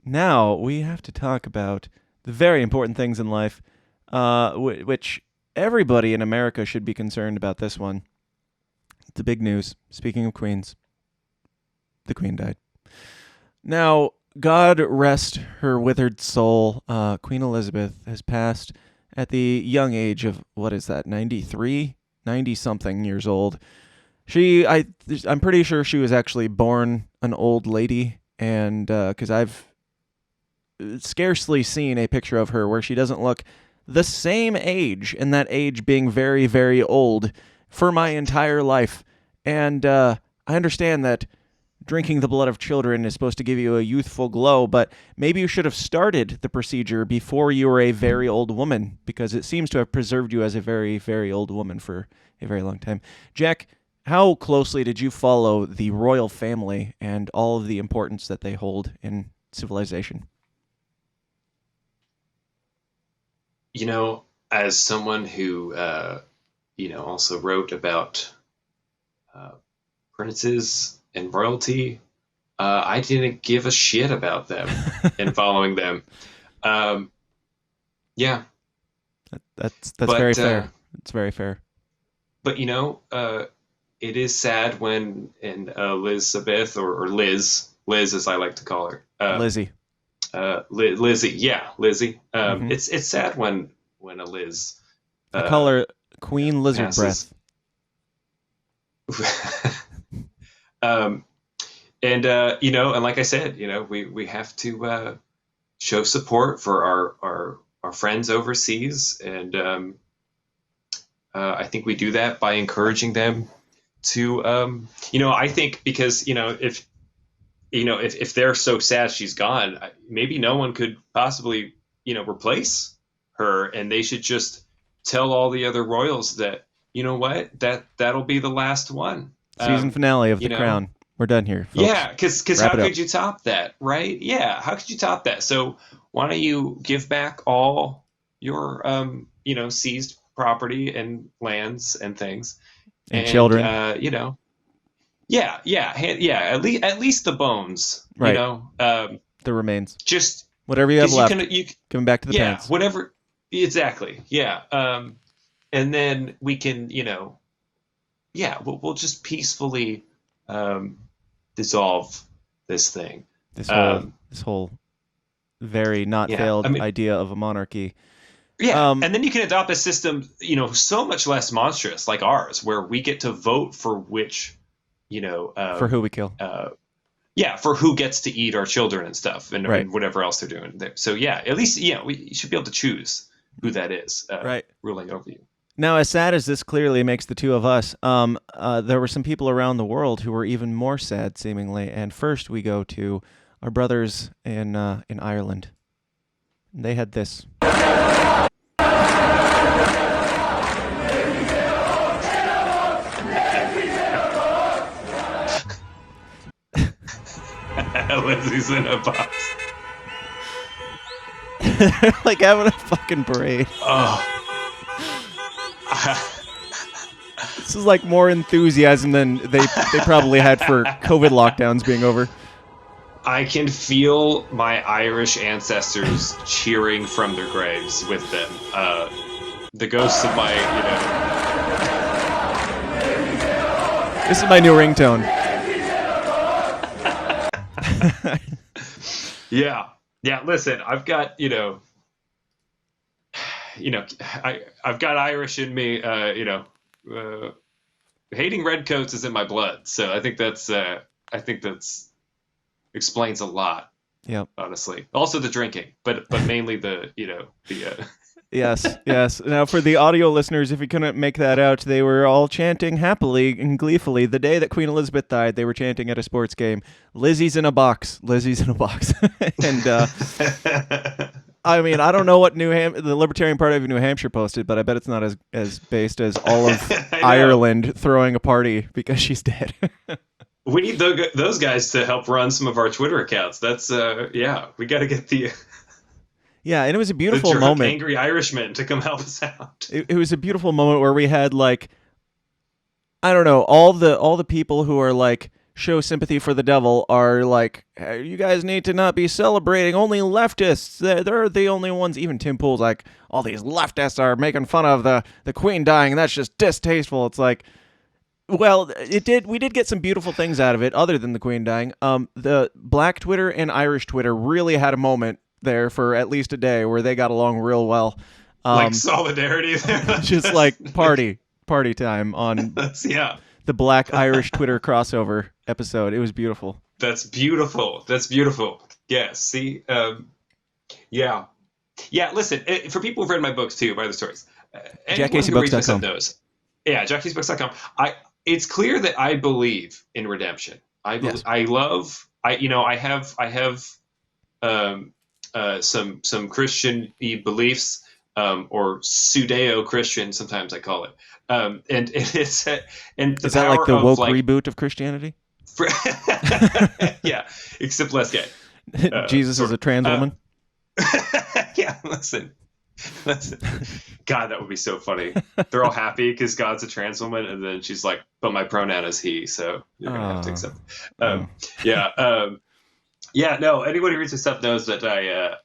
now we have to talk about the very important things in life, which everybody in America should be concerned about. This one, the big news. Speaking of queens, the queen died. Now, God rest her withered soul. Queen Elizabeth has passed at the young age of, what is that, 93? 90 something years old. I'm pretty sure she was actually born an old lady, and because I've scarcely seen a picture of her where she doesn't look the same age, and that age being very, very old for my entire life. And I understand that drinking the blood of children is supposed to give you a youthful glow, but maybe you should have started the procedure before you were a very old woman, because it seems to have preserved you as a very, very old woman for a very long time. Jack, how closely did you follow the royal family and all of the importance that they hold in civilization? As someone who, also wrote about uh, princes and royalty, I didn't give a shit about them and following them. Um, yeah, That's very but fair. It's very fair. but it is sad when in Elizabeth or Liz as I like to call her, Lizzie. Lizzie, yeah, Lizzie. Hmm. It's sad when a Liz I call uh, her Queen Lizard passes. Breath. um, and like I said, we have to show support for our friends overseas, and I think we do that by encouraging them to, I think because if they're so sad she's gone, maybe no one could possibly replace her, and they should just tell all the other royals that what that'll be the last one. Season finale of You The know, Crown. We're done here, folks. yeah, because Wrap how it up. could you top that, right? Yeah, how could you top that? So why don't you give back all your seized property and lands and things, And and children. yeah, at least the bones, Right. The remains. just Whatever you have because left. you Coming back to the yeah, pants. whatever, exactly, yeah. And then we can, yeah, we'll just peacefully um, dissolve this thing. This whole Um, this whole very not yeah, I failed mean, idea of a monarchy. yeah, Um, and then you can adopt a system, so much less monstrous like ours, where we get to vote for which, you know, for um, who we kill. uh, yeah, for who gets to eat our children and stuff, and, Right. and whatever else they're doing there. So yeah, at least we should be able to choose who that is Right. ruling over you. Now, as sad as this clearly makes the two of us, there were some people around the world who were even more sad, seemingly. And first, we go to our brothers in Ireland. They had this. Lizzie's in a box. Like having a fucking parade. Oh, This is like more enthusiasm than they probably had for COVID lockdowns being over. I can feel my Irish ancestors cheering from their graves with them. The ghosts of my, This is my new ringtone. yeah, yeah. Listen, I've got, I've got Irish in me. Uh, hating redcoats is in my blood, so I think that's explains a lot, Yep. honestly. Also the drinking, but mainly the. Yes, yes. Now, for the audio listeners, if you couldn't make that out, they were all chanting happily and gleefully. The day that Queen Elizabeth died, they were chanting at a sports game, "Lizzie's in a box, Lizzie's in a box." And I mean, I don't know what the Libertarian Party of New Hampshire posted, but I bet it's not as based as all of I know. Ireland throwing a party because she's dead. We need those guys to help run some of our Twitter accounts. That's yeah, we got to get the Yeah, and it was a the beautiful drunk moment. angry Irishmen to come help us out. It was a beautiful moment where we had, like, I don't know, all the people who are like show sympathy for the devil are like, hey, you guys need to not be celebrating. Only leftists. They're the only ones. Even Tim Pool's like, all these leftists are making fun of the Queen dying. That's just distasteful. It's like, well, we did get some beautiful things out of it, other than the Queen dying. The Black Twitter and Irish Twitter really had a moment there for at least a day where they got along real well. Like solidarity there. Just like party time on Yeah. the Black Irish Twitter crossover episode. It was beautiful. That's beautiful. Yeah. See, yeah. Listen, for people who've read my books too, by the stories, JackCaseyBooks.com. knows. Yeah, JackCaseyBooks.com. It's clear that I believe in redemption. Yes. I have some Christian beliefs, or Judeo-Christian, sometimes I call it. And it's and the Is that like the woke reboot of Christianity? Yeah, except less gay. Jesus is a trans woman. Yeah, listen. God, that would be so funny. They're all happy because God's a trans woman, and then she's like, "But my pronoun is he," so you're gonna have to accept. Yeah. No, anybody who reads this stuff knows that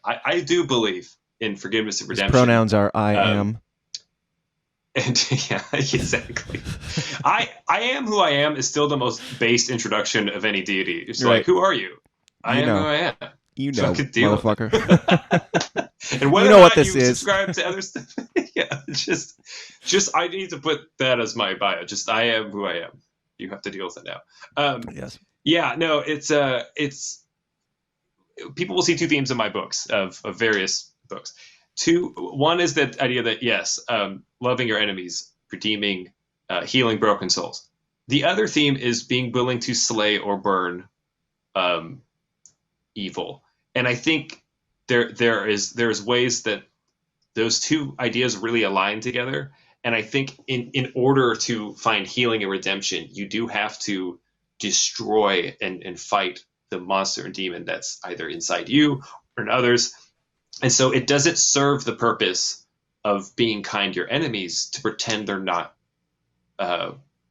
I do believe in forgiveness and redemption. His pronouns are I am. And yeah, exactly. I am who I am is still the most based introduction of any deity. It's right. Like, who are you? I am who I am. You know, motherfucker. And whether you know or what not this you is. subscribe to other stuff, yeah, just I need to put that as my bio. Just I am who I am. You have to deal with it now. Yes. Yeah. No. It's people will see two themes in my books of various books. One is the idea that yes, loving your enemies, redeeming, healing broken souls. The other theme is being willing to slay or burn evil. And I think there's ways that those two ideas really align together. And I think in order to find healing and redemption, you do have to destroy and fight the monster and demon that's either inside you or in others. And so it doesn't serve the purpose of being kind to your enemies to pretend they're not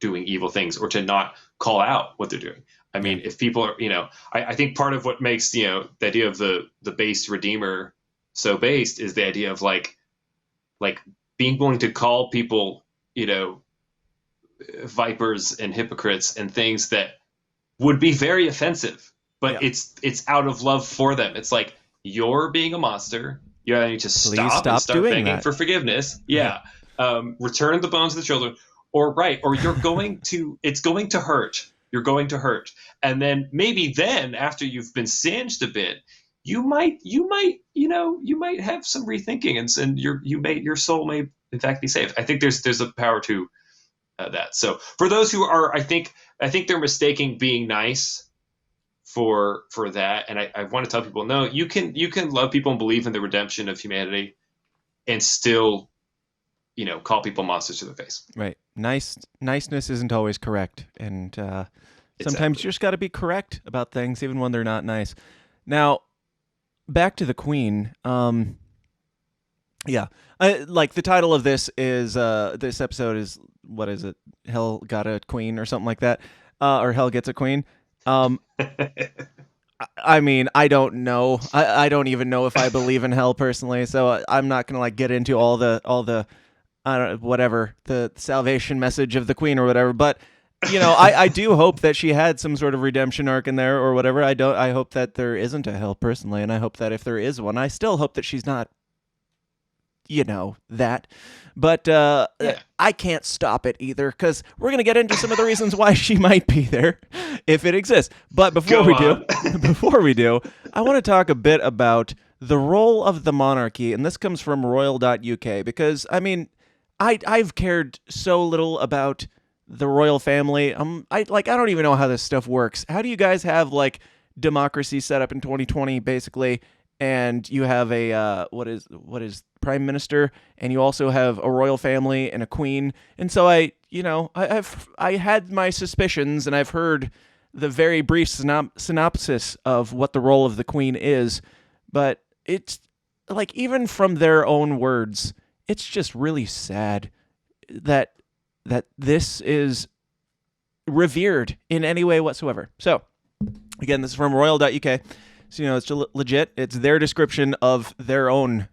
doing evil things or to not call out what they're doing. I mean, if people are, I think part of what makes, the idea of the based redeemer so based is the idea of like being willing to call people, vipers and hypocrites and things that would be very offensive, but it's out of love for them. It's like, you're being a monster. You need to stop and start begging for forgiveness. Yeah. Return the bones of the children, or you're going to, it's going to hurt. You're going to hurt. And then maybe then after you've been singed a bit, you might have some rethinking and your soul may in fact be saved. I think there's a power to that. So for those who are, I think they're mistaking being nice for that. And I want to tell people, no, you can love people and believe in the redemption of humanity and still, call people monsters to their face. Right. Niceness isn't always correct. And sometimes you just got to be correct about things, even when they're not nice. Now, back to the Queen. Yeah. Like the title of this is, this episode is, what is it? Hell got a queen or something like that. Or Hell gets a queen. I mean, I don't know. I don't even know if I believe in hell personally, so I'm not gonna get into all the I don't know, whatever, the salvation message of the Queen or whatever. But I do hope that she had some sort of redemption arc in there or whatever. I hope that there isn't a hell personally, and I hope that if there is one, I still hope that she's not. That. But I can't stop it either, because we're going to get into some of the reasons why she might be there if it exists. But before we do, I want to talk a bit about the role of the monarchy. And this comes from royal.uk, because, I mean, I've cared so little about the royal family. I don't even know how this stuff works. How do you guys have democracy set up in 2020, basically? And you have a what is prime minister, and you also have a royal family and a queen. And so I had my suspicions, and I've heard the very brief synopsis of what the role of the Queen is, but it's even from their own words, it's just really sad that this is revered in any way whatsoever. So, again, this is from royal.uk. So, it's legit. It's their description of their own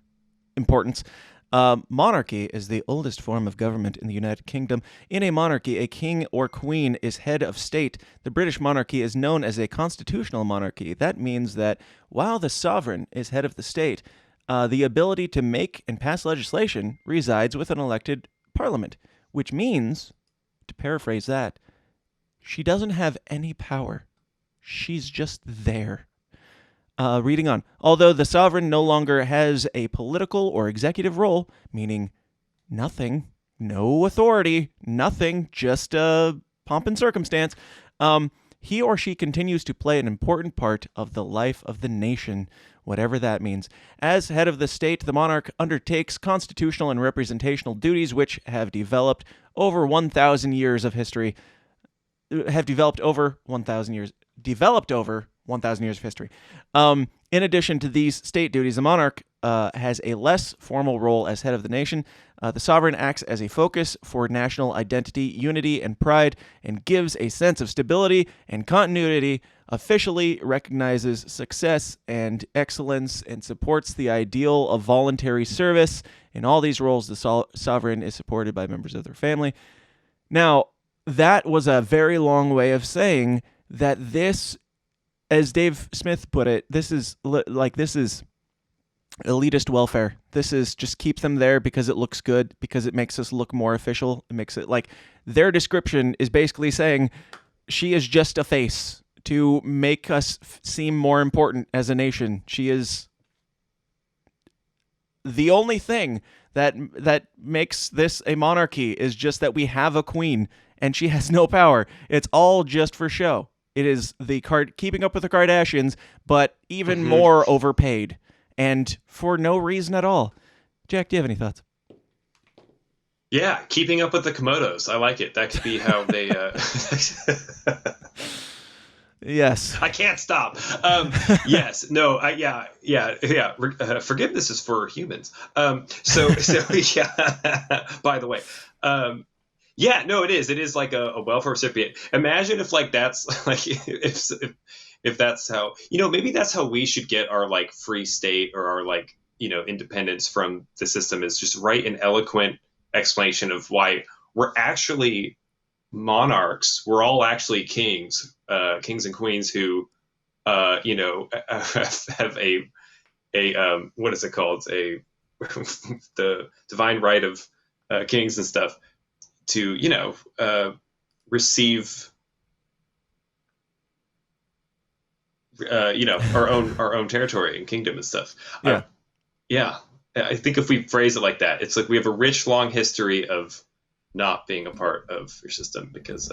importance. Monarchy is the oldest form of government in the United Kingdom. In a monarchy, a king or queen is head of state. The British monarchy is known as a constitutional monarchy. That means that while the sovereign is head of the state, the ability to make and pass legislation resides with an elected parliament, which means, to paraphrase that, she doesn't have any power. She's just there. Reading on. Although the sovereign no longer has a political or executive role, meaning nothing, no authority, nothing, just pomp and circumstance, he or she continues to play an important part of the life of the nation, whatever that means. As head of the state, the monarch undertakes constitutional and representational duties which have developed over 1,000 years of history, developed over 1,000 years of history. In addition to these state duties, the monarch has a less formal role as head of the nation. The sovereign acts as a focus for national identity, unity, and pride, and gives a sense of stability and continuity, officially recognizes success and excellence, and supports the ideal of voluntary service. In all these roles, the sovereign is supported by members of their family. Now, that was a very long way of saying that this, as Dave Smith put it, this is elitist welfare. This is just keep them there because it looks good, because it makes us look more official. It makes it like their description is basically saying she is just a face to make us seem more important as a nation. She is the only thing that makes this a monarchy is just that we have a queen and she has no power. It's all just for show. It is the keeping up with the Kardashians, but even more overpaid and for no reason at all. Jack, do you have any thoughts? Yeah, keeping up with the Komodos. I like it. That could be how they... Yes. I can't stop. Yes. No. Yeah. Forgiveness is for humans. So yeah. By the way. Yeah. No, it is. It is like a welfare recipient. Imagine if like that's like if that's how, maybe that's how we should get our like free state or our like independence from the system, is just write an eloquent explanation of why we're actually monarchs. We're all actually kings and queens who have a what is it called, the divine right of kings and stuff to receive our own territory and kingdom and stuff. Yeah, I think if we phrase it like that, it's like we have a rich long history of not being a part of your system because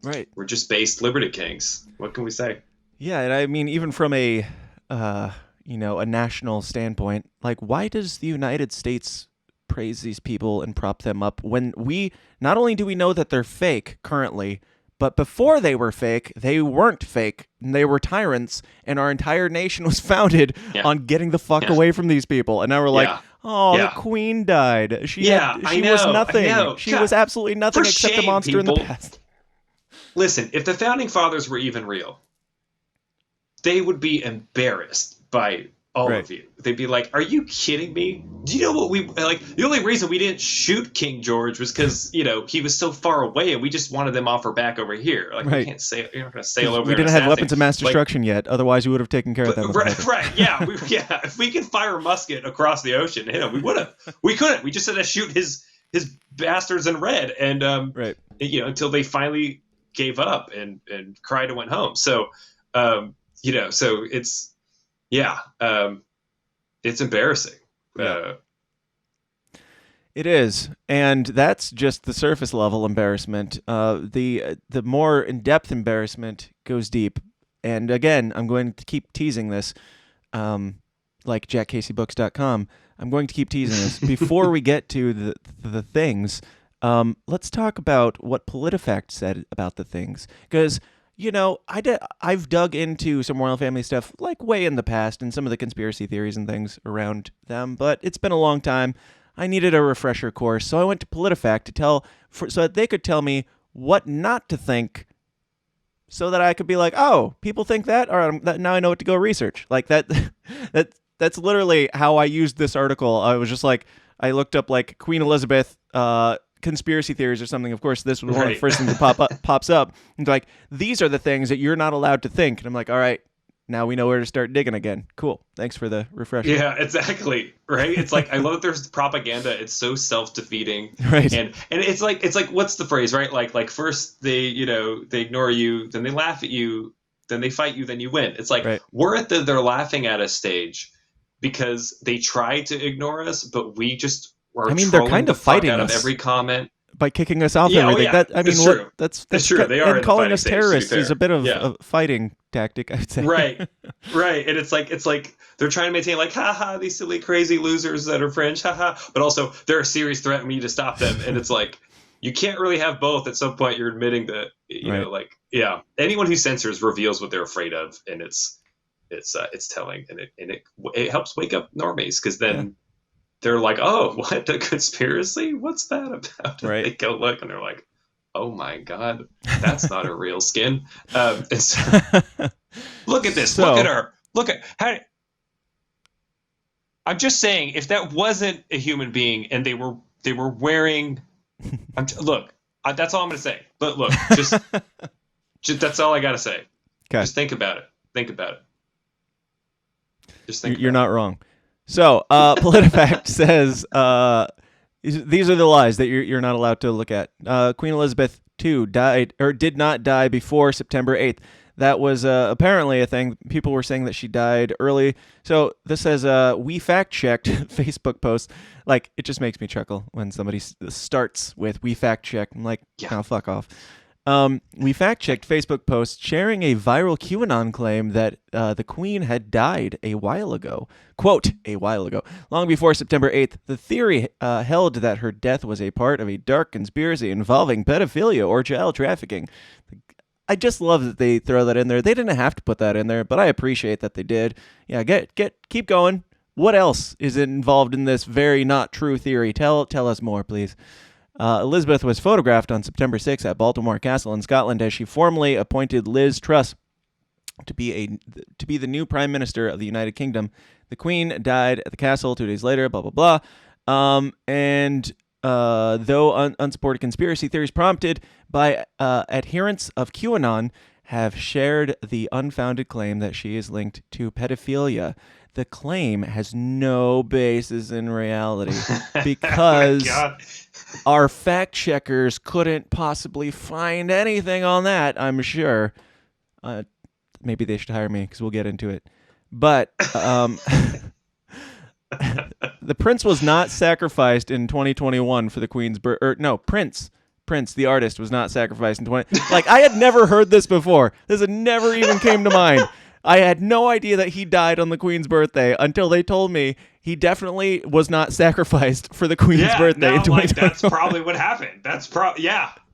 right, we're just based liberty kings. What can we say? Yeah, and I mean, even from a a national standpoint, like, why does the United States praise these people and prop them up when we not only do we know that they're fake currently, but before they were fake, they weren't fake. They were tyrants, and our entire nation was founded on getting the fuck away from these people. And now we're like, the queen died. She was nothing. She was absolutely nothing except a monster in the past. Listen, if the founding fathers were even real, they would be embarrassed by all of you. They'd be like, are you kidding me? Do you know what we like? The only reason we didn't shoot King George was because, he was so far away and we just wanted them off our back over here. Like, we can't sail, you're not going to sail over there. We didn't have weapons of mass destruction yet. Otherwise, we would have taken care of them. Right. Yeah. If we could fire a musket across the ocean, we would have. We couldn't. We just had to shoot his bastards in red. And, until they finally gave up and cried and went home. So, so it's, it's embarrassing. It is, and that's just the surface level embarrassment. The more in-depth embarrassment goes deep. And again, I'm going to keep teasing this, like JackCaseyBooks.com. I'm going to keep teasing this. Before we get to the things, let's talk about what PolitiFact said about the things, because I've dug into some royal family stuff like way in the past and some of the conspiracy theories and things around them, but it's been a long time. I needed a refresher course, so I went to PolitiFact so that they could tell me what not to think, so that I could be like, oh, people think that. All right, now I know what to go research. Like that. That's literally how I used this article. I was just like, I looked up like Queen Elizabeth conspiracy theories or something. Of course, this was one of the first things that pops up. And like, these are the things that you're not allowed to think. And I'm like, all right, now we know where to start digging again. Cool. Thanks for the refresher. Yeah, exactly. Right. It's like, I love that there's propaganda. It's so self-defeating. Right. And it's like, what's the phrase, right? Like first they ignore you, then they laugh at you, then they fight you, then you win. It's like, we're at they're laughing at us stage because they try to ignore us, but we just are they're kind of fighting out us of every comment by kicking us off. Yeah, everything. That's true. They are, and calling us terrorists is a bit of a fighting tactic, I'd say. Right. And it's like they're trying to maintain like, haha, these silly crazy losers that are fringe, haha, but also they're a serious threat and we need to stop them. And it's like, you can't really have both. At some point you're admitting that, you know, like, yeah, anyone who censors reveals what they're afraid of, and it's telling, and it helps wake up normies, because then they're like, oh, what, a conspiracy? What's that about? Right. They go look and they're like, oh my God, that's not a real skin. And so, look at this. Look at her. Look at how. I'm just saying, if that wasn't a human being and they were wearing, look, that's all I'm going to say. But look, just that's all I got to say. Okay. Just think about it. Think about it. Just think. You're not wrong. So, PolitiFact says these are the lies that you're not allowed to look at. Queen Elizabeth II did not die before September 8th. That was apparently a thing. People were saying that she died early. So this says, we fact-checked Facebook posts. Like, it just makes me chuckle when somebody starts with, we fact-checked. I'm like, oh, fuck off. We fact-checked Facebook posts sharing a viral QAnon claim that the Queen had died a while ago. Quote, a while ago. Long before September 8th, the theory held that her death was a part of a dark conspiracy involving pedophilia or child trafficking. I just love that they throw that in there. They didn't have to put that in there, but I appreciate that they did. Yeah, keep going. What else is involved in this very not true theory? Tell us more, please. Elizabeth was photographed on September 6th at Baltimore Castle in Scotland as she formally appointed Liz Truss to be the new Prime Minister of the United Kingdom. The Queen died at the castle 2 days later. Blah blah blah. Though unsupported conspiracy theories prompted by adherents of QAnon have shared the unfounded claim that she is linked to pedophilia, the claim has no basis in reality because our fact checkers couldn't possibly find anything on that, I'm sure. Maybe they should hire me because we'll get into it. But the prince was not sacrificed in 2021 for the Queen's birth. Prince, the artist, was not sacrificed in 20. Like, I had never heard this before. This had never even came to mind. I had no idea that he died on the Queen's birthday until they told me he definitely was not sacrificed for the Queen's birthday in 2021. That's probably what happened.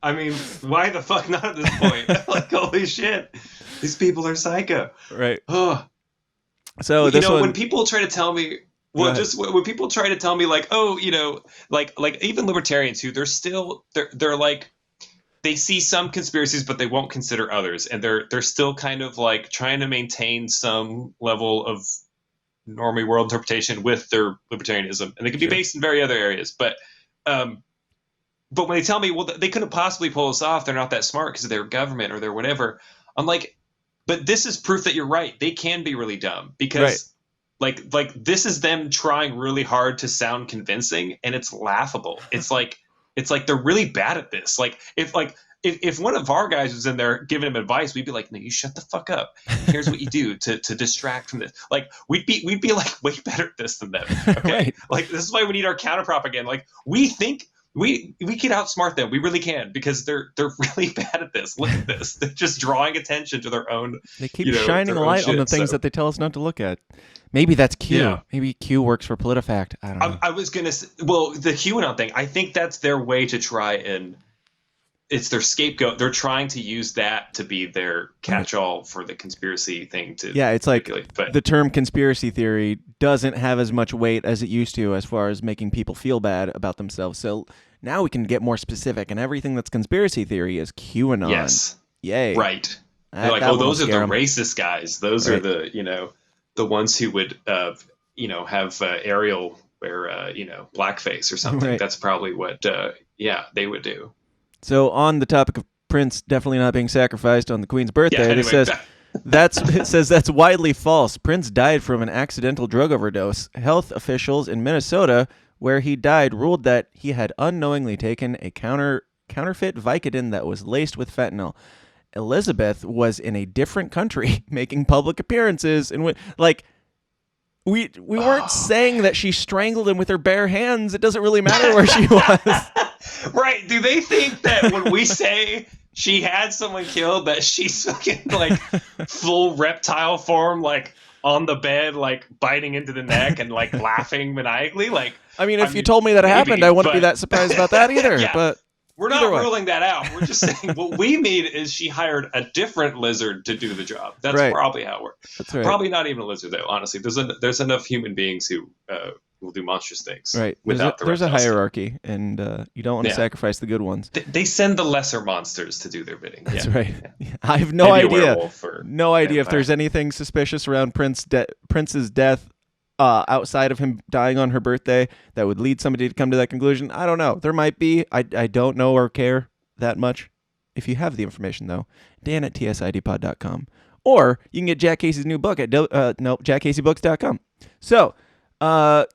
I mean, why the fuck not at this point? Like, holy shit. These people are psycho. Right. Oh. So when people try to tell me, when people try to tell me like, oh, like even libertarians who they're like, they see some conspiracies, but they won't consider others. And they're still kind of like trying to maintain some level of normie world interpretation with their libertarianism. And they can be based in very other areas. But when they tell me, well, they couldn't possibly pull this off, they're not that smart because of their government or their whatever. I'm like, but this is proof that you're right. They can be really dumb because like this is them trying really hard to sound convincing, and it's laughable. It's like they're really bad at this. Like if one of our guys was in there giving him advice, we'd be like, no, you shut the fuck up. Here's what you do to distract from this. Like we'd be like way better at this than them. Okay. Right. Like this is why we need our counter propaganda. Like we think we can outsmart them. We really can, because they're really bad at this. Look at this. They're just drawing attention to their own. They keep shining a light on the things that they tell us not to look at. Maybe that's Q. Yeah. Maybe Q works for PolitiFact. I don't know. I was going to say, well, the QAnon thing, I think that's their way to try and it's their scapegoat. They're trying to use that to be their catch-all for the conspiracy thing. It's like the term conspiracy theory doesn't have as much weight as it used to as far as making people feel bad about themselves. So Now we can get more specific, and everything that's conspiracy theory is QAnon. Yes. Yay. Right. That- They're like, that oh, one will those are the scare 'em. racist guys. Those are Right. the ones who would, have Ariel wear, blackface or something. Right. That's probably what, they would do. So on the topic of Prince definitely not being sacrificed on the Queen's birthday, Yeah, it anyway, says that's widely false. Prince died from an accidental drug overdose. Health officials in Minnesota, where he died, ruled that he had unknowingly taken a counterfeit Vicodin that was laced with fentanyl. Elizabeth was in a different country making public appearances, and we weren't saying that she strangled him with her bare hands. It doesn't really matter where she was. Right. Do they think that when we say she had someone killed, that she's fucking like full reptile form, like on the bed, like biting into the neck and like laughing maniacally? Like, I mean, if you told me that maybe, happened, I wouldn't be but- that surprised about that either. Yeah. But we're Either not way. ruling that out. We're just saying what we mean is she hired a different lizard to do the job. That's Right. probably how it works. that's right. Probably not even a lizard, though. Honestly, there's enough human beings who will do monstrous things. Right. Without There's a reptiles. hierarchy, and you don't want to Yeah. sacrifice the good ones. They send the lesser monsters to do their bidding. That's Yeah. right. I have no Maybe a idea. werewolf or No idea if vampire. there's anything suspicious around Prince's death outside of him dying on her birthday that would lead somebody to come to that conclusion. I don't know. There might be. I don't know or care that much. If you have the information, though, Dan at tsidpod.com. Or you can get Jack Casey's new book at jackcaseybooks.com. So,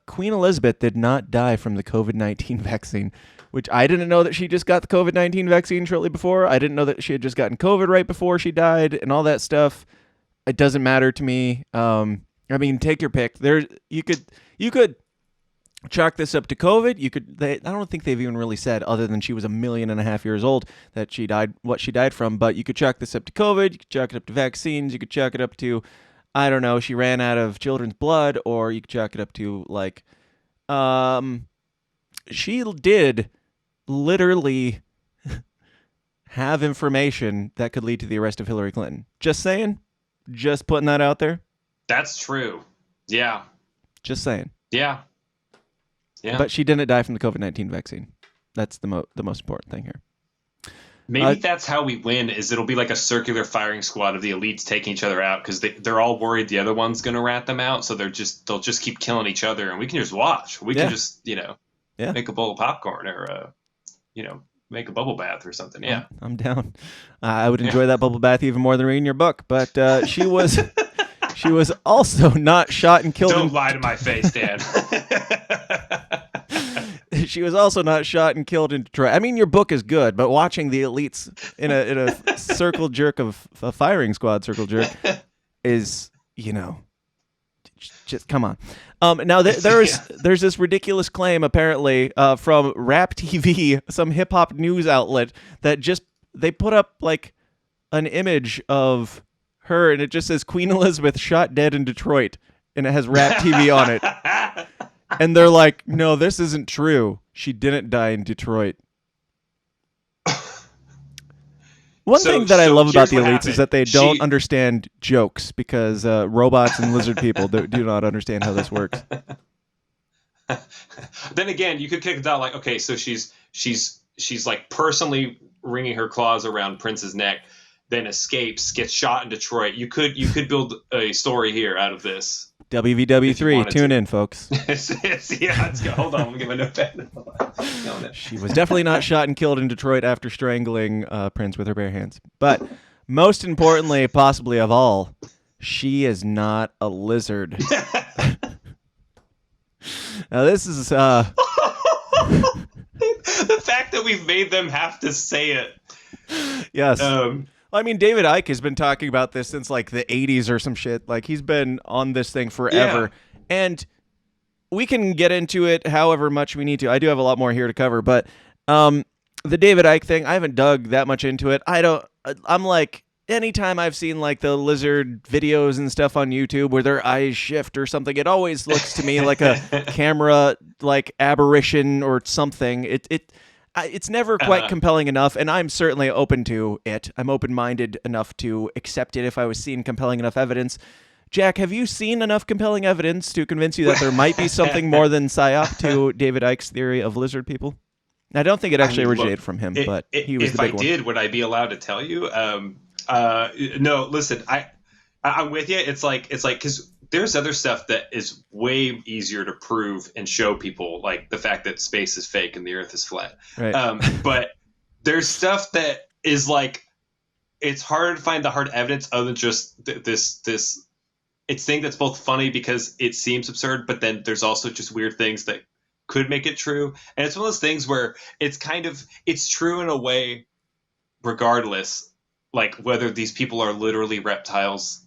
Queen Elizabeth did not die from the COVID-19 vaccine, which I didn't know that she just got the COVID-19 vaccine shortly before. I didn't know that she had just gotten COVID right before she died and all that stuff. It doesn't matter to me. I mean, take your pick. You could chalk this up to COVID. I don't think they've even really said, other than she was 1.5 million years old, that she died, what she died from. But you could chalk this up to COVID. You could chalk it up to vaccines. You could chalk it up to, I don't know, she ran out of children's blood, or you could chalk it up to she did literally have information that could lead to the arrest of Hillary Clinton. Just saying. Just putting that out there. That's true. Yeah. Just saying. Yeah. Yeah. But she didn't die from the COVID-19 vaccine. That's the most important thing here. Maybe that's how we win. Is it'll be like a circular firing squad of the elites taking each other out because they're all worried the other one's going to rat them out. So they'll just keep killing each other, and we can just watch. We can just make a bowl of popcorn or make a bubble bath or something. Yeah. I'm down. I would enjoy that bubble bath even more than reading your book. But she was she was also not shot and killed. Don't lie to my face, Dan. She was also not shot and killed in Detroit. I mean, your book is good, but watching the elites in a circle jerk of a firing squad circle jerk is, just come on. Now there's this ridiculous claim apparently from Rap TV, some hip hop news outlet, that they put up like an image of her and it just says Queen Elizabeth shot dead in Detroit, and it has Rap TV on it. And they're like, no, this isn't true. She didn't die in Detroit. One thing that I love about the elites is that they don't understand jokes, because robots and lizard people do not understand how this works. Then again, you could kick it out like, okay, so she's like personally wringing her claws around Prince's neck, then escapes, gets shot in Detroit. You could build a story here out of this. WVW3, tune in, folks. Yeah, let's go. Hold on, let me get my notepad. She was definitely not shot and killed in Detroit after strangling Prince with her bare hands. But most importantly, possibly of all, she is not a lizard. Now this is the fact that we've made them have to say it. Yes. I mean, David Icke has been talking about this since like the 80s or some shit. Like, he's been on this thing forever. Yeah. And we can get into it however much we need to. I do have a lot more here to cover, but the David Icke thing, I haven't dug that much into it. I'm like, anytime I've seen like the lizard videos and stuff on YouTube where their eyes shift or something, it always looks to me like a camera like aberration or something. It's never quite compelling enough, and I'm certainly open to it. I'm open-minded enough to accept it if I was seeing compelling enough evidence. Jack, have you seen enough compelling evidence to convince you that there might be something more than psyop to David Icke's theory of lizard people? I don't think it I actually mean, originated look, from him, but he was if the I big one. did, would I be allowed to tell you? No, listen, I'm with you. It's like because there's other stuff that is way easier to prove and show people, like the fact that space is fake and the Earth is flat. Right. But there's stuff that is like it's hard to find the hard evidence other than just this it's thing that's both funny because it seems absurd, but then there's also just weird things that could make it true. And it's one of those things where it's true in a way regardless, like whether these people are literally reptiles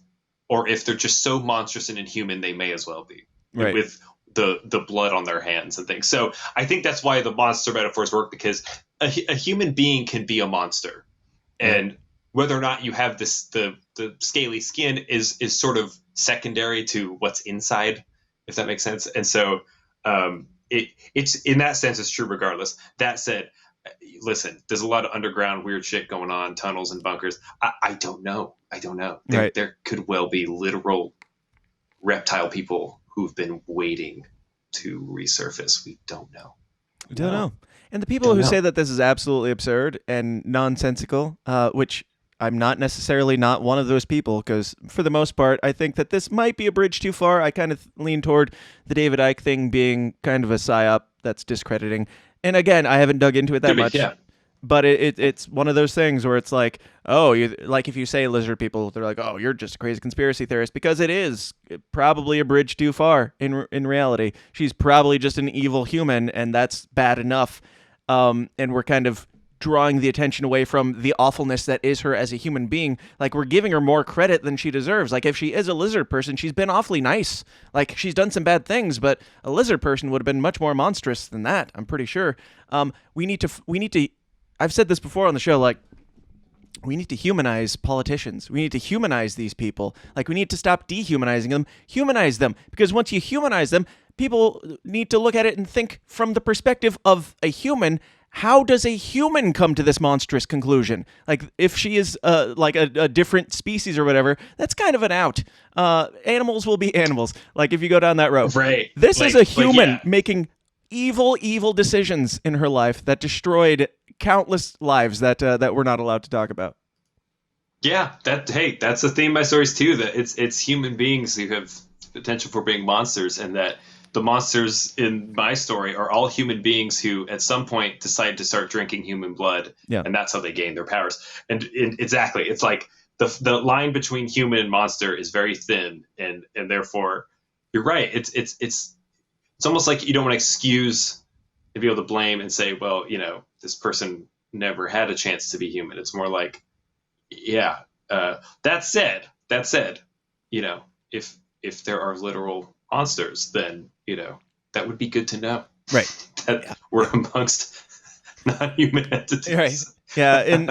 or if they're just so monstrous and inhuman they may as well be. Right. With the blood on their hands and things. So I think that's why the monster metaphors work, because a human being can be a monster. And whether or not you have the scaly skin is sort of secondary to what's inside, if that makes sense. And so it's in that sense it's true regardless. That said, listen, there's a lot of underground weird shit going on, tunnels and bunkers. I don't know. There could well be literal reptile people who've been waiting to resurface. We don't know. I don't know. And the people who say that this is absolutely absurd and nonsensical, which I'm not necessarily not one of those people, because for the most part, I think that this might be a bridge too far. I kind of lean toward the David Icke thing being kind of a psyop that's discrediting. And again, I haven't dug into it that much. Yeah. But it's one of those things where it's like, oh, like if you say lizard people, they're like, oh, you're just a crazy conspiracy theorist, because it is probably a bridge too far in reality. She's probably just an evil human, and that's bad enough. And we're kind of drawing the attention away from the awfulness that is her as a human being. Like, we're giving her more credit than she deserves. Like, if she is a lizard person, she's been awfully nice. Like, she's done some bad things, but a lizard person would have been much more monstrous than that, I'm pretty sure. We need to I've said this before on the show, like, we need to humanize politicians. We need to humanize these people. Like, we need to stop dehumanizing them, humanize them. Because once you humanize them, people need to look at it and think from the perspective of a human. How does a human come to this monstrous conclusion? Like, if she is like a different species or whatever, that's kind of an out. Animals will be animals. Like, if you go down that road. Right. This is a human making evil decisions in her life that destroyed countless lives that we're not allowed to talk about. Yeah, that's the theme of my stories too. That it's human beings who have potential for being monsters, and that the monsters in my story are all human beings who at some point decide to start drinking human blood, and that's how they gain their powers. And exactly, it's like the line between human and monster is very thin, and therefore you're right. It's almost like you don't want to excuse to be able to blame and say, well, this person never had a chance to be human. It's more like, yeah. That said, if there are literal monsters, then that would be good to know. Right. That we're amongst non-human entities. Right. Yeah. And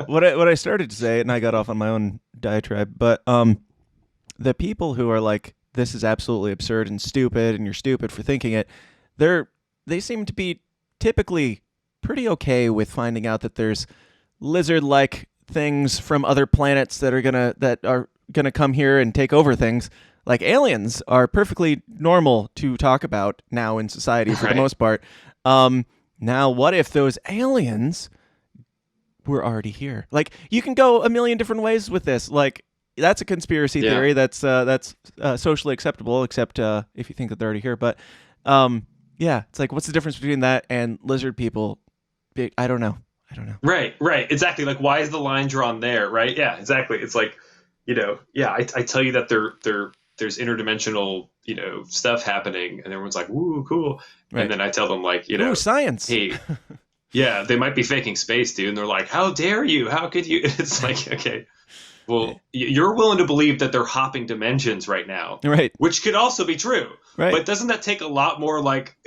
what I started to say, and I got off on my own diatribe, but the people who are like, this is absolutely absurd and stupid, and you're stupid for thinking it, they seem to be typically pretty okay with finding out that there's lizard-like things from other planets that are gonna come here and take over things. Like, aliens are perfectly normal to talk about now in society for the most part. Now, what if those aliens were already here? Like, you can go a million different ways with this. Like, that's a conspiracy theory that's socially acceptable, except if you think that they're already here. But yeah, it's like, what's the difference between that and lizard people? I don't know. Right. Exactly. Like, why is the line drawn there? Right. Yeah, exactly. It's like, I tell you that there's interdimensional, stuff happening, and everyone's like, "Woo, cool!" Right. And then I tell them, like, ooh, science. Hey, yeah, they might be faking space, dude. And they're like, "How dare you? How could you?" It's like, okay, well, you're willing to believe that they're hopping dimensions right now, right? Which could also be true, right? But doesn't that take a lot more, like,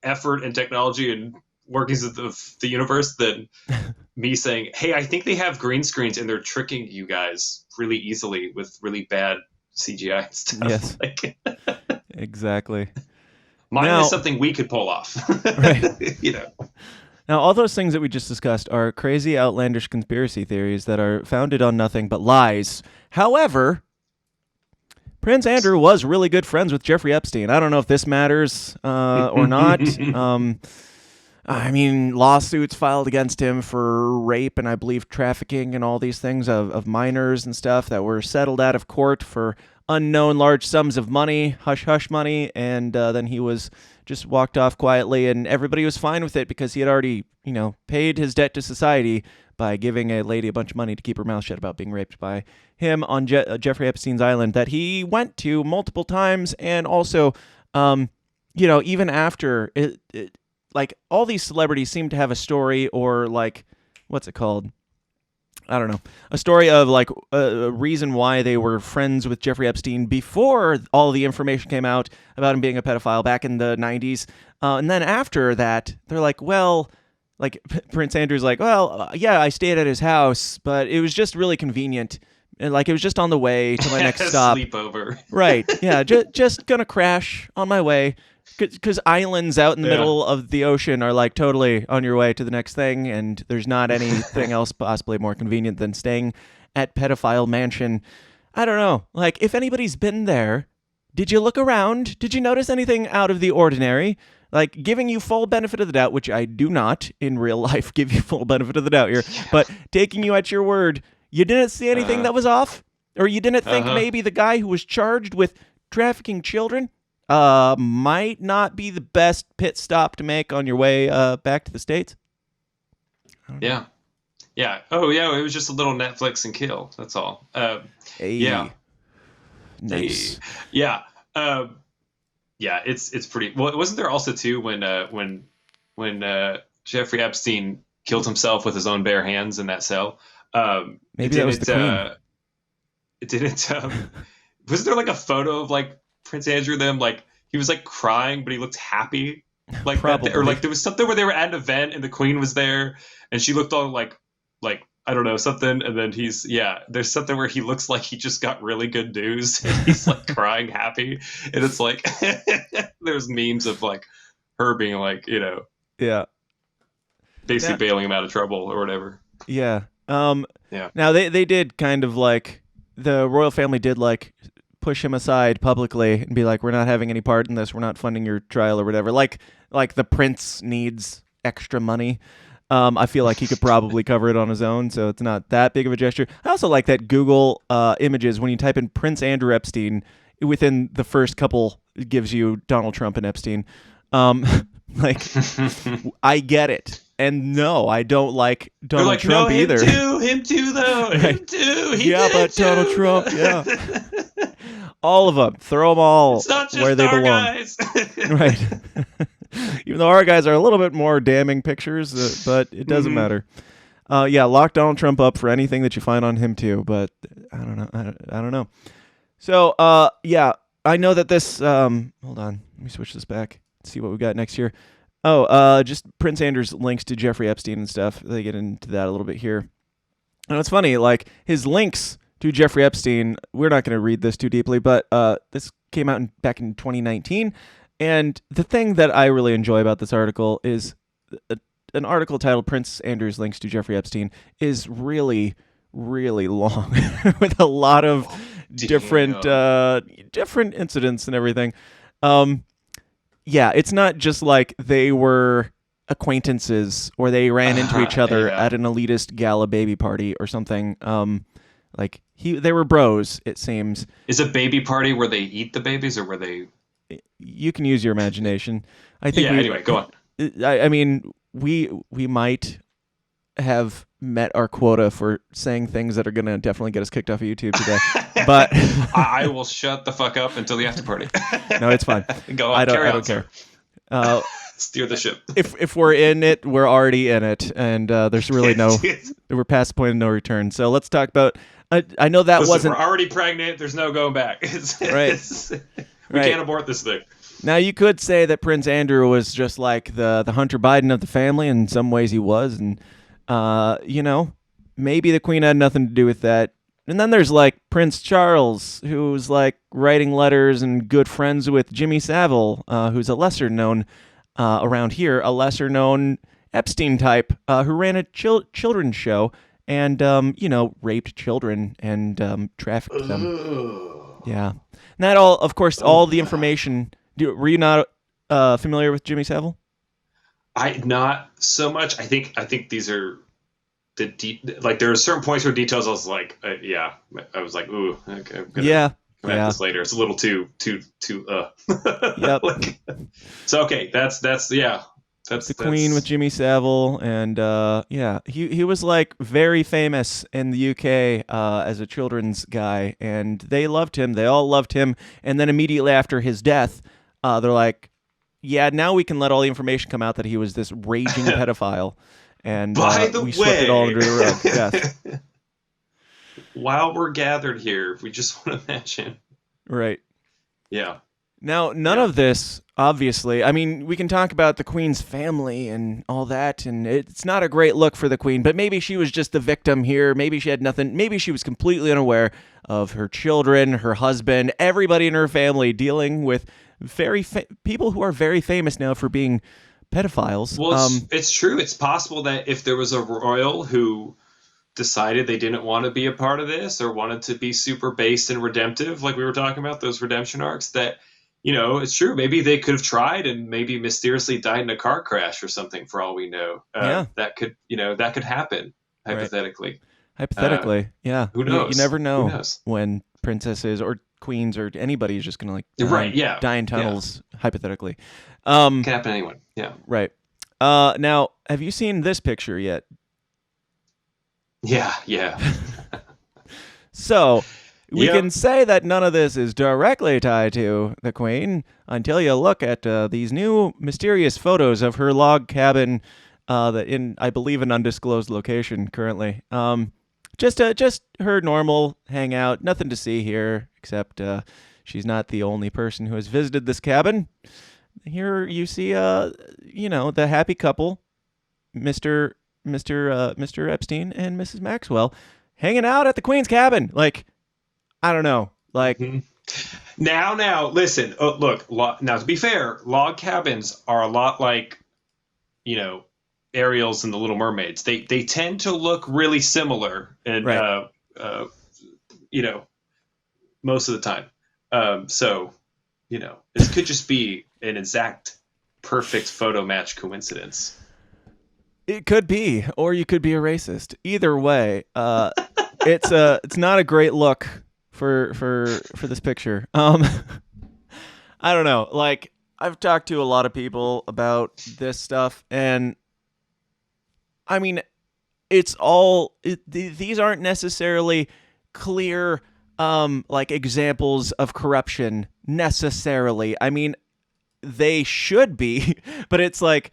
effort and technology and workings of the universe than me saying, "Hey, I think they have green screens and they're tricking you guys really easily with really bad CGI stuff." Yes. Like, exactly. Mine is something we could pull off. Right. Now, all those things that we just discussed are crazy, outlandish conspiracy theories that are founded on nothing but lies. However, Prince Andrew was really good friends with Jeffrey Epstein. I don't know if this matters or not. I mean, lawsuits filed against him for rape and I believe trafficking and all these things of minors and stuff that were settled out of court for unknown large sums of money, hush hush money, and then he was just walked off quietly, and everybody was fine with it because he had already, paid his debt to society by giving a lady a bunch of money to keep her mouth shut about being raped by him on Jeffrey Epstein's island that he went to multiple times, and also, even after it like all these celebrities seem to have a story or like what's it called? I don't know. A story of like a reason why they were friends with Jeffrey Epstein before all the information came out about him being a pedophile back in the 90s. And then after that, they're like, well, like Prince Andrew's like, well, yeah, I stayed at his house, but it was just really convenient. And like it was just on the way to my next stop. Sleepover. Right. Yeah. Just gonna crash on my way. Because islands out in the middle of the ocean are like totally on your way to the next thing, and there's not anything else possibly more convenient than staying at Pedophile Mansion. I don't know. Like, if anybody's been there, did you look around? Did you notice anything out of the ordinary? Like, giving you full benefit of the doubt, which I do not in real life give you full benefit of the doubt here, but taking you at your word, you didn't see anything that was off? Or you didn't think maybe the guy who was charged with trafficking children might not be the best pit stop to make on your way back to the States? Yeah. Yeah. Oh, yeah. It was just a little Netflix and kill. That's all. Hey. Yeah. Nice. Hey. Yeah. Yeah. It's pretty. Well, wasn't there also too when Jeffrey Epstein killed himself with his own bare hands in that cell? Maybe that was the Queen. It didn't. Was there like a photo of like Prince Andrew, them like he was like crying, but he looked happy, like Probably. that, or like there was something where they were at an event and the Queen was there, and she looked all like I don't know something, and then there's something where he looks like he just got really good news, and he's like crying happy, and it's like there's memes of like her being like basically bailing him out of trouble or whatever. Yeah. Yeah. Now they did kind of like the royal family did like push him aside publicly and be like, we're not having any part in this. We're not funding your trial or whatever. Like the prince needs extra money. I feel like he could probably cover it on his own, so it's not that big of a gesture. I also like that Google images, when you type in Prince Andrew Epstein, within the first couple, it gives you Donald Trump and Epstein. Like, I get it. And no, I don't like Donald Trump either. Him too, though. Him too. He did but too. Donald Trump, yeah. All of them. Throw them all It's not just where they our belong. guys. Right. Even though our guys are a little bit more damning pictures, but it doesn't matter. Lock Donald Trump up for anything that you find on him too. But I don't know. I don't know. So I know that this. Hold on. Let me switch this back. See what we got next here. Just Prince Andrew's links to Jeffrey Epstein and stuff. They get into that a little bit here. And it's funny, like his links to Jeffrey Epstein. We're not going to read this too deeply, but this came out back in 2019. And the thing that I really enjoy about this article is an article titled Prince Andrew's Links to Jeffrey Epstein is really, really long with a lot of different incidents and everything. It's not just like they were acquaintances or they ran into each other at an elitist gala baby party or something. They were bros, it seems. Is a baby party where they eat the babies or where they... You can use your imagination. I think. Anyway, go on. I mean, we might have met our quota for saying things that are going to definitely get us kicked off of YouTube today. But I will shut the fuck up until the after party. No, it's fine. Go on. I don't care. Steer the ship. If we're in it, we're already in it, and there's really we're past the point of no return. So let's talk about. I know that wasn't. We're already pregnant. There's no going back. We can't abort this thing. Now, you could say that Prince Andrew was just like the Hunter Biden of the family. In some ways he was. And, maybe the Queen had nothing to do with that. And then there's like Prince Charles, who's like writing letters and good friends with Jimmy Savile, who's a lesser known around here, a lesser known Epstein type who ran a children's show and, raped children and trafficked them. Yeah. And that all, of course, all the information. Were you not familiar with Jimmy Savile? I not so much. I think these are like there are certain points or details. I was like, yeah, I was like, ooh, okay, I'm gonna Yeah, come at yeah, this later. It's a little too yep. like so. Okay, that's yeah, The Queen with that's Jimmy Savile, and yeah, he was like very famous in the UK as a children's guy, and they loved him. They all loved him, and then immediately after his death, they're like, yeah, now we can let all the information come out that he was this raging pedophile, and by the we swept it all way. under the rug. Yes, While we're gathered here, if we just want to mention, right. yeah, Now, none yeah, of this, obviously. I mean, we can talk about the Queen's family and all that, and it's not a great look for the Queen, but maybe she was just the victim here. Maybe she had nothing. Maybe she was completely unaware of her children, her husband, everybody in her family dealing with people who are very famous now for being pedophiles. well, it's true. It's possible that if there was a royal who decided they didn't want to be a part of this or wanted to be super based and redemptive, like we were talking about those redemption arcs, that it's true. Maybe they could have tried and maybe mysteriously died in a car crash or something. For all we know, Yeah, that could happen right. hypothetically. Uh, Hypothetically, yeah. who You knows? never Who know knows? when princesses or queens or anybody is just gonna like Right? Yeah, die in yeah. tunnels, hypothetically. Um, Can happen to anyone. Yeah, right. Now, have you seen this picture yet? yeah, yeah. So, we can Yep. say that none of this is directly tied to the Queen until you look at these new mysterious photos of her log cabin that in, I believe, an undisclosed location currently. Just her normal hangout. Nothing to see here except she's not the only person who has visited this cabin. Here you see, the happy couple, Mr. Epstein and Mrs. Maxwell, hanging out at the Queen's cabin. Like, I don't know. Like, Mhm. Now, listen. Look. Now, to be fair, log cabins are a lot like you know Ariel's and the Little Mermaids. They tend to look really similar, and right. uh, you know most of the time. So this could just be an exact perfect photo match coincidence. It could be, or you could be a racist. Either way, it's not a great look for this picture. I don't know. Like, I've talked to a lot of people about this stuff, and I mean, these aren't necessarily clear like examples of corruption necessarily. I mean, they should be, but it's like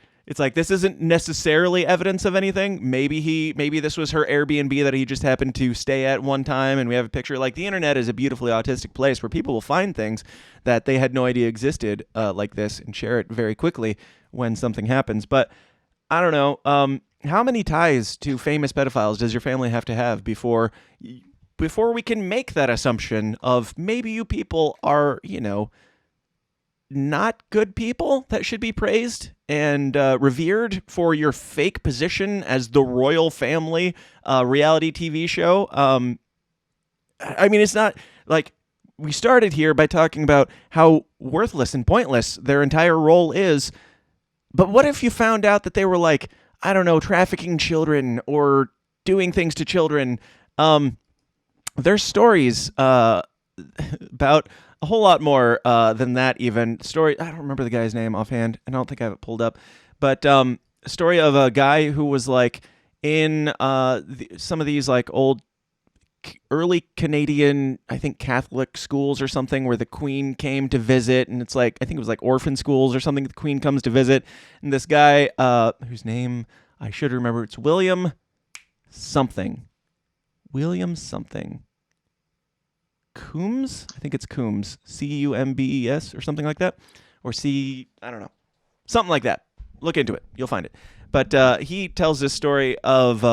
this isn't necessarily evidence of anything. Maybe this was her Airbnb that he just happened to stay at one time, and we have a picture. Like, the internet is a beautifully autistic place where people will find things that they had no idea existed, like this, and share it very quickly when something happens. But I don't know. How many ties to famous pedophiles does your family have to have before we can make that assumption of maybe you people are, not good people that should be praised and revered for your fake position as the royal family reality TV show? I mean, it's not like we started here by talking about how worthless and pointless their entire role is. But what if you found out that they were like, I don't know, trafficking children or doing things to children? There's stories about a whole lot more than that. Even story, I don't remember the guy's name offhand. I don't think I have it pulled up, but a story of a guy who was like in some of these like old early Canadian, I think Catholic schools or something, where the Queen came to visit, and it's like I think it was like orphan schools or something. The Queen comes to visit, and this guy, whose name I should remember, it's William something, William something. Coombs? I think it's Coombs. Cumbes or something like that. Or I don't know. Something like that. Look into it. You'll find it. But he tells this story of,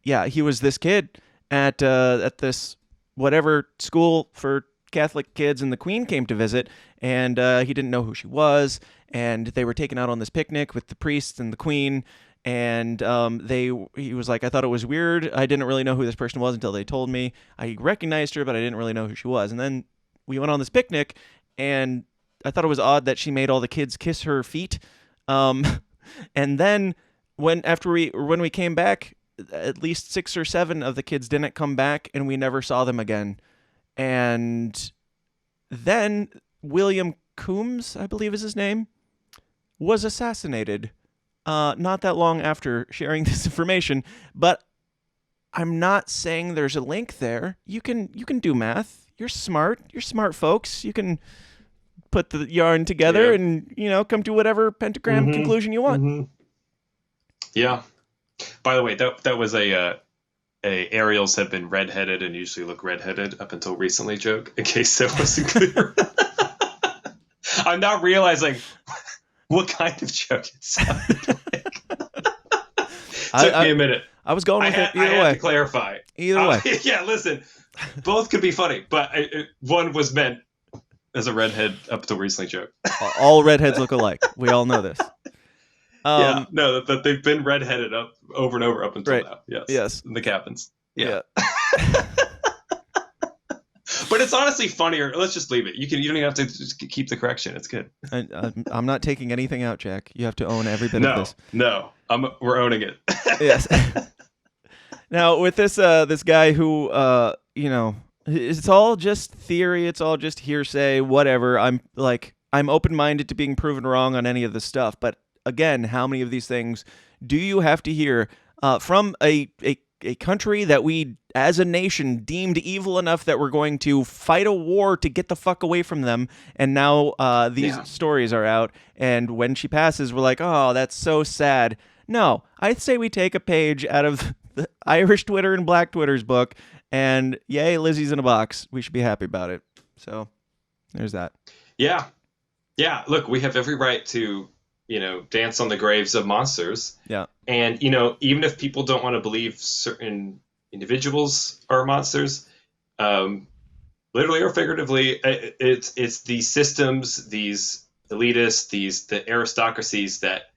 yeah, he was this kid at this whatever school for Catholic kids, and the Queen came to visit, and he didn't know who she was, and they were taken out on this picnic with the priests and the Queen, and he was like, I thought it was weird. I didn't really know who this person was until they told me. I recognized her, but I didn't really know who she was. And then we went on this picnic, and I thought it was odd that she made all the kids kiss her feet. Um, and then when we came back, at least 6 or 7 of the kids didn't come back, and we never saw them again. And then William Coombs, I believe is his name, was assassinated not that long after sharing this information. But I'm not saying there's a link there. You can do math. You're smart. You're smart folks. You can put the yarn together and come to whatever pentagram conclusion you want. Yeah. By the way, that was a Ariels have been redheaded and usually look redheaded up until recently joke, in case that wasn't clear. I'm now realizing what kind of joke it sounded like. Took me a minute. I was going with it either I had way. to clarify. Either way. Yeah, listen. Both could be funny, but one was meant as a redhead up until recently joke. All redheads look alike. We all know this. Yeah, no, that they've been redheaded up over and over up until now. Yes. The Captains. Yeah. But it's honestly funnier. Let's just leave it. You don't even have to just keep the correction. It's good. I'm not taking anything out, Jack. You have to own every bit of this. No, we're owning it. Yes. Now with this guy who it's all just theory. It's all just hearsay. Whatever. I'm open-minded to being proven wrong on any of this stuff. But again, how many of these things do you have to hear from a country that we, as a nation, deemed evil enough that we're going to fight a war to get the fuck away from them? And now these stories are out. And when she passes, we're like, oh, that's so sad. No, I'd say we take a page out of the Irish Twitter and Black Twitter's book, and yay, Lizzie's in a box. We should be happy about it. So there's that. Yeah. Yeah. Look, we have every right to, dance on the graves of monsters. Yeah. And, even if people don't want to believe certain individuals are monsters, literally or figuratively, it's these systems, these elitists, the aristocracies that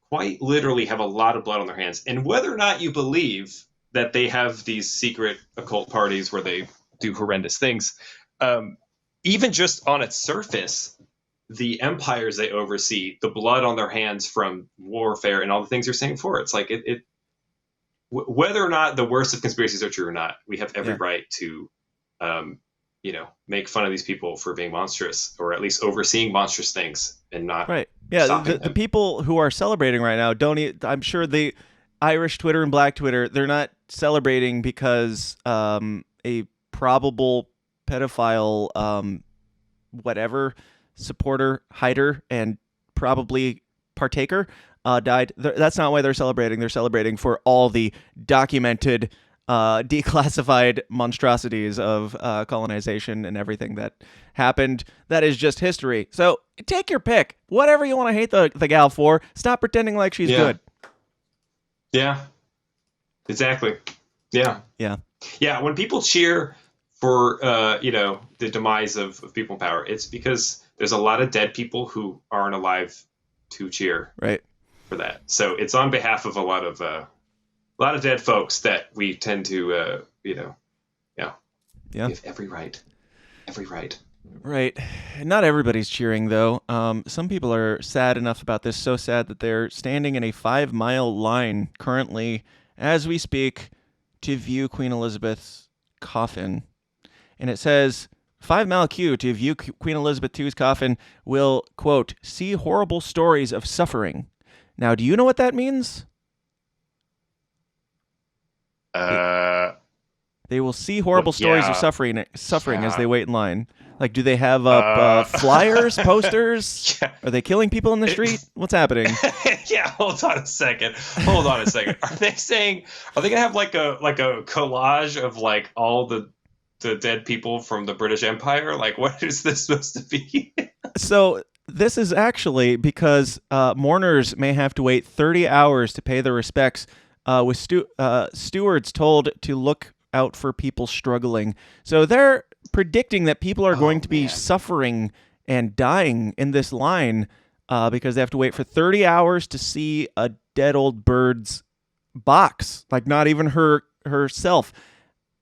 quite literally have a lot of blood on their hands. And whether or not you believe that they have these secret occult parties where they do horrendous things, even just on its surface, the empires they oversee, the blood on their hands from warfare and all the things you're saying before, it's like whether or not the worst of conspiracies are true or not, we have every right to, make fun of these people for being monstrous, or at least overseeing monstrous things and not right. Yeah, the people who are celebrating right now I'm sure the Irish Twitter and Black Twitter, they're not celebrating because a probable pedophile, whatever, supporter, hider, and probably partaker died. That's not why they're celebrating. They're celebrating for all the documented, declassified monstrosities of colonization and everything that happened. That is just history. So take your pick. Whatever you want to hate the gal for, stop pretending like she's good. Yeah, exactly. Yeah. Yeah. Yeah. When people cheer for, the demise of people in power, it's because there's a lot of dead people who aren't alive to cheer for that. So it's on behalf of a lot of dead folks that we tend to, we have every right. Right. Not everybody's cheering, though. Some people are sad enough about this, so sad that they're standing in a 5-mile line currently, as we speak, to view Queen Elizabeth's coffin. And it says, 5-mile queue to view Queen Elizabeth II's coffin will, quote, see horrible stories of suffering. Now, do you know what that means? They will see horrible stories of suffering as they wait in line. Like, do they have up flyers, posters? Yeah. Are they killing people in the street? What's happening? Yeah, hold on a second. Are they gonna have like a collage of like all the dead people from the British Empire? Like, what is this supposed to be? So this is actually because mourners may have to wait 30 hours to pay their respects, with stewards told to look out for people struggling. So they're predicting that people are going to be suffering and dying in this line because they have to wait for 30 hours to see a dead old bird's box, like not even herself.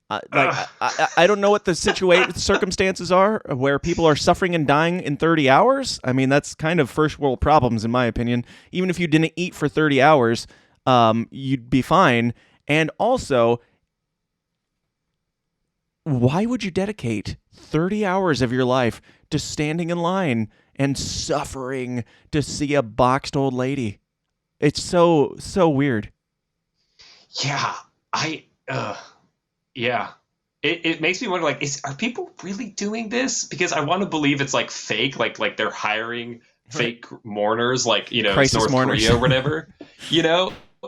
I don't know what the circumstances are where people are suffering and dying in 30 hours. I mean, that's kind of first world problems, in my opinion. Even if you didn't eat for 30 hours, you'd be fine. And also, why would you dedicate 30 hours of your life to standing in line and suffering to see a boxed old lady? It's so weird. Yeah, yeah. It makes me wonder, like, are people really doing this? Because I want to believe it's like fake, like they're hiring fake mourners, like, Crisis North mourners. Korea or whatever,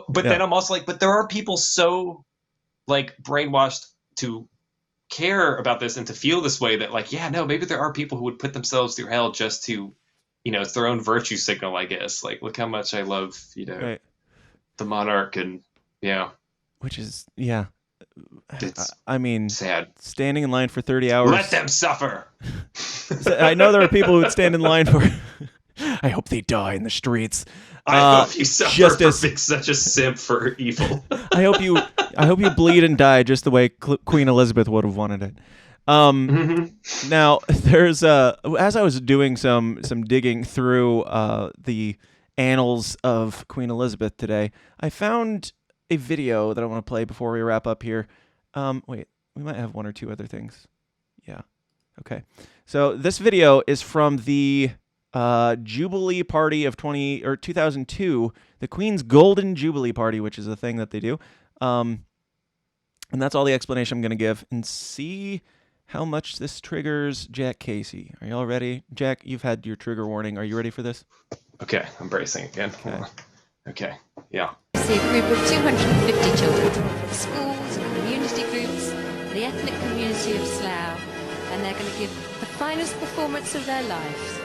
But then I'm also like, but there are people so like brainwashed to care about this and to feel this way that, like, yeah, no, maybe there are people who would put themselves through hell just to, it's their own virtue signal, I guess. Like, look how much I love, Right. the monarch, and Which is, yeah. it's I mean, sad. standing in line for 30 hours. Let them suffer. I know there are people who would stand in line for. I hope they die in the streets. I hope you suffer Justice. for being such a simp for evil. I hope you bleed and die just the way Queen Elizabeth would have wanted it. Now there's as I was doing some digging through the annals of Queen Elizabeth today, I found a video that I want to play before we wrap up here. Wait, we might have one or two other things. Yeah. Okay. So this video is from the Jubilee Party of 2002, the Queen's Golden Jubilee Party, which is a thing that they do. And that's all the explanation I'm going to give. And see how much this triggers Jack Casey. Are y'all ready? Jack, you've had your trigger warning. Are you ready for this? Okay, I'm bracing again. Okay, yeah. See a group of 250 children from schools and community groups, the ethnic community of Slough, and they're going to give the finest performance of their lives.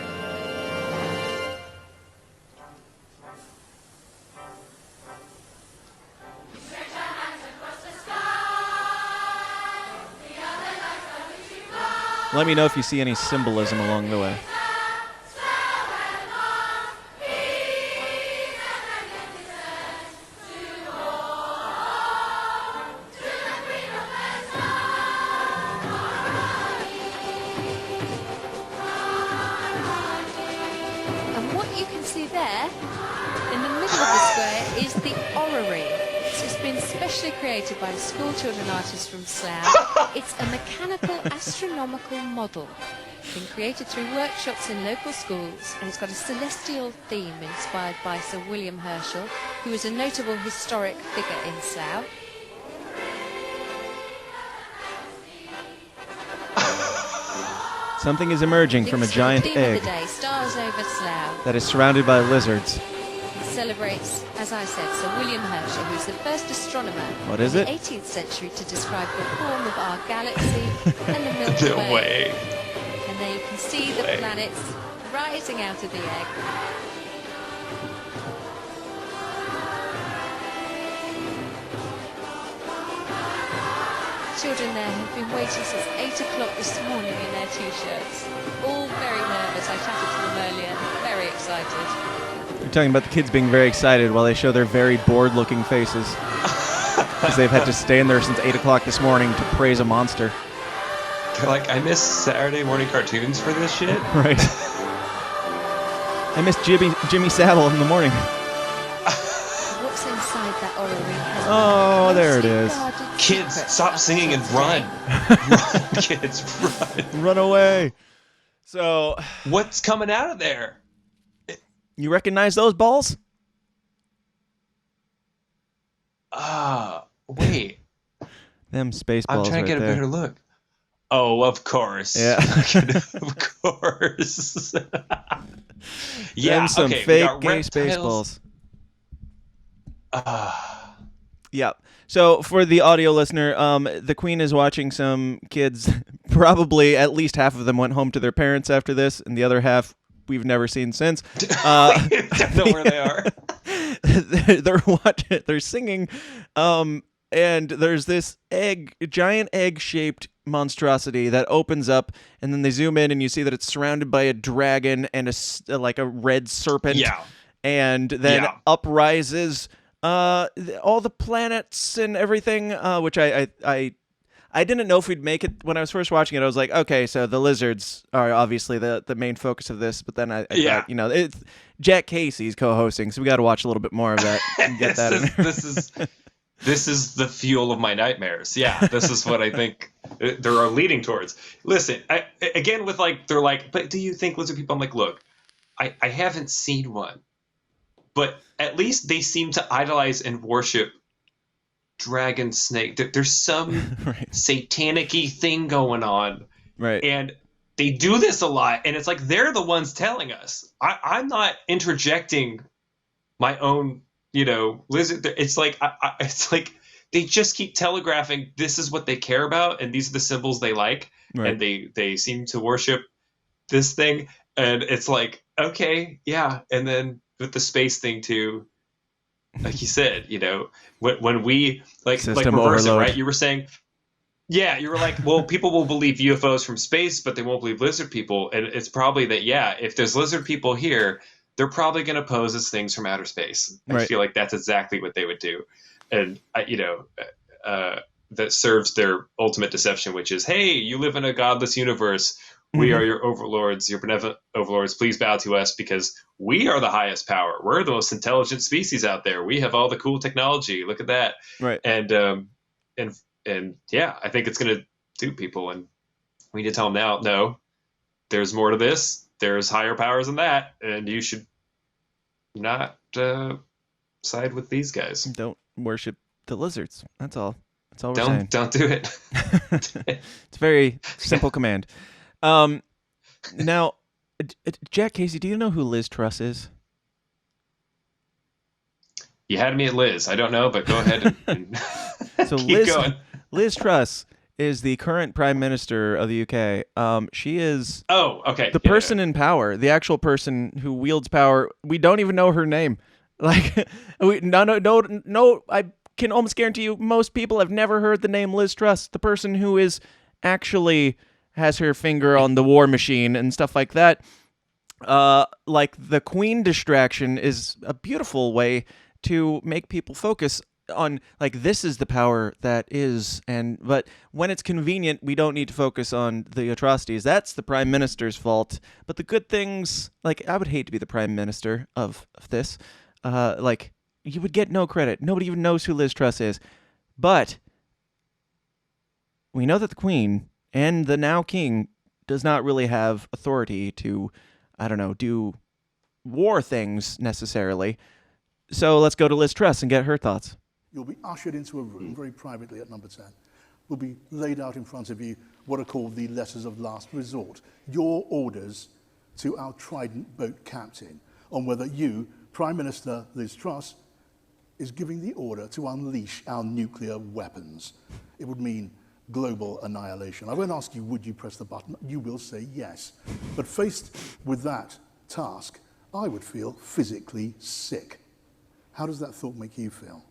Let me know if you see any symbolism along the way. And what you can see there, in the middle of the square, is the orrery. So it's been specially created by the school children artists from Slough. It's a mechanical astronomical model. Been created through workshops in local schools, and it's got a celestial theme inspired by Sir William Herschel, who was a notable historic figure in Slough. Something is emerging from a giant theme egg of the day, Stars Over Slough. that is surrounded by lizards. Celebrates, as I said, Sir William Herschel, who's the first astronomer What is in it? the 18th century to describe the form of our galaxy and the Milky No way. And there you can see the way. planets rising out of the egg. Children there have been waiting since 8 o'clock this morning in their t-shirts. All very nervous. I chatted to them earlier. Very excited. You're talking about the kids being very excited while they show their very bored-looking faces. Because they've had to stand there since 8 o'clock this morning to praise a monster. They're like, I miss Saturday morning cartoons for this shit. Right. I missed Jimmy Savile in the morning. What's inside that orrery has Oh, been there it closely is. guarded Kids, secret stop up singing and till run. today. Run, kids, run. Run away. So, What's coming out of there? you recognize those balls? Wait. Them space I'm balls trying to right get a there. better look. Oh, of course. Yeah. Of course. Yeah, Them some okay, we fake got gay space reptiles. balls. Yeah. So for the audio listener, the Queen is watching some kids. Probably at least half of them went home to their parents after this, and the other half we've never seen since. Don't know where they are. They're watching. They're singing, and there's this giant egg-shaped monstrosity that opens up, and then they zoom in, and you see that it's surrounded by a dragon and like a red serpent. Yeah. And then Yeah. uprises all the planets and everything, which I I didn't know if we'd make it. When I was first watching it, I was like, okay, so the lizards are obviously the main focus of this. But then I thought, it's Jack Casey's co-hosting, so we got to watch a little bit more of that and get that in there. This is the fuel of my nightmares. Yeah, this is what I think they are leading towards. Listen, again, with like, they're like, but do you think lizard people? I'm like, look, I haven't seen one, but at least they seem to idolize and worship dragon snake. There's some Right. satanic-y thing going on. Right. And they do this a lot, and it's like they're the ones telling us. I'm not interjecting my own, lizard. It's like it's like they just keep telegraphing this is what they care about, and these are the symbols they like, Right. and they seem to worship this thing, and it's like, okay, yeah. And then with the space thing too, like you said, when we like System reverse it, overload. right? You were saying, yeah, you were like, well, people will believe UFOs from space, but they won't believe lizard people. And it's probably that, yeah, if there's lizard people here, they're probably going to pose as things from outer space. I Right. feel like that's exactly what they would do. And, that serves their ultimate deception, which is, hey, you live in a godless universe. We are your overlords, your benevolent overlords. Please bow to us because we are the highest power. We're the most intelligent species out there. We have all the cool technology. Look at that. Right. And yeah, I think it's going to dupe people. And we need to tell them now, no, there's more to this. There's higher powers than that. And you should not side with these guys. Don't worship the lizards. That's all. That's all we're saying. Don't do it. It's a very simple command. Now, Jack Casey, do you know who Liz Truss is? You had me at Liz. I don't know, but go ahead and So keep going. Liz Truss is the current Prime Minister of the UK. She is Oh, okay. the person in power, the actual person who wields power. We don't even know her name. Like, no. I can almost guarantee you, most people have never heard the name Liz Truss, the person who is actually has her finger on the war machine and stuff like that. Like the Queen distraction is a beautiful way to make people focus on, like, this is the power that is, but when it's convenient, we don't need to focus on the atrocities. That's the Prime Minister's fault. But the good things, like, I would hate to be the Prime Minister of this. Like, you would get no credit. Nobody even knows who Liz Truss is. But we know that the Queen and the now King does not really have authority to, I don't know, do war things necessarily. So let's go to Liz Truss and get her thoughts. You'll be ushered into a room very privately at number 10. Will be laid out in front of you what are called the letters of last resort, your orders to our Trident boat captain on whether you, Prime Minister Liz Truss, is giving the order to unleash our nuclear weapons. It would mean global annihilation. I won't ask you, would you press the button? You will say yes. But faced with that task, I would feel physically sick. How does that thought make you feel?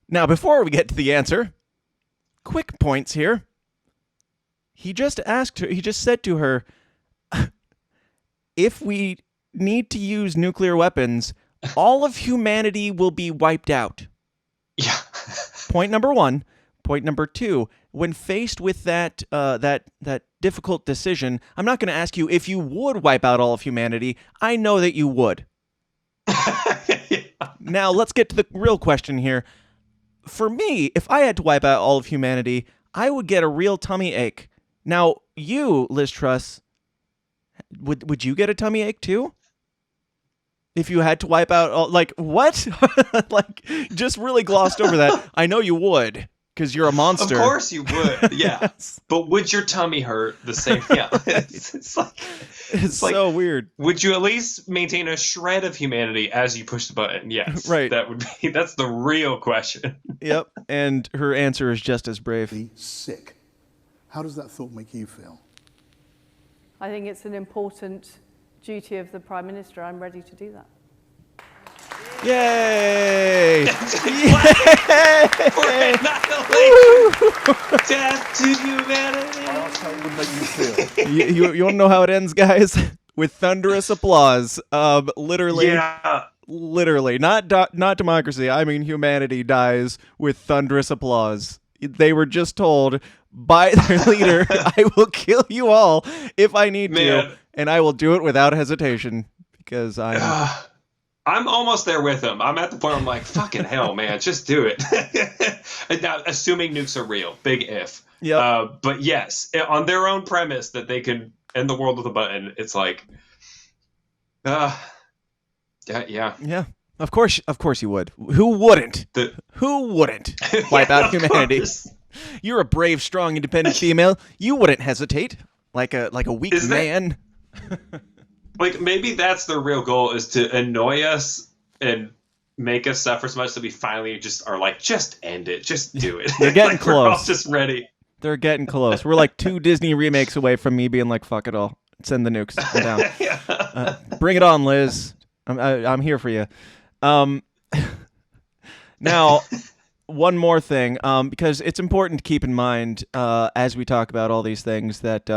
Now, before we get to the answer, quick points here. He just said to her, if we need to use nuclear weapons, all of humanity will be wiped out. Yeah. Point number one. Point number two, when faced with that difficult decision, I'm not going to ask you if you would wipe out all of humanity. I know that you would. Yeah. Now, let's get to the real question here. For me, if I had to wipe out all of humanity, I would get a real tummy ache. Now, you, Liz Truss, would you get a tummy ache too? If you had to wipe out all, like, what? Like, just really glossed over that. I know you would, because you're a monster. Of course you would, yeah. Yes. But would your tummy hurt the same? Yeah, it's like, It's like- so weird. would you at least maintain a shred of humanity as you push the button? Yes, Right. That's the real question. Yep. And her answer is just as brave. Be sick. How does that thought make you feel? I think it's an important duty of the Prime Minister. I'm ready to do that. Yay! For annihilation, death to humanity. I asked how it would make you feel. you want to know how it ends, guys? With thunderous applause. Literally, Yeah. literally, not democracy. I mean, humanity dies with thunderous applause. They were just told by their leader, I will kill you all if I need Man. to, and I will do it without hesitation because I'm almost there with them. I'm at the point where I'm like, fucking hell, man, just do it. Now, assuming nukes are real, big if. Yep. But yes, on their own premise that they could end the world with a button, it's like, yeah. Yeah. Of course you would. Who wouldn't? Who wouldn't wipe Yeah, out of humanity? course. You're a brave, strong, independent female. You wouldn't hesitate like a weak Is that- man. Like, maybe that's their real goal, is to annoy us and make us suffer so much that we finally just are like, just end it, just do it. They're getting like, we're all close. just ready. They're getting close. We're like 2 Disney remakes away from me being like, fuck it all. Send the nukes down. Bring it on, Liz. I'm here for you. Now, one more thing, because it's important to keep in mind as we talk about all these things that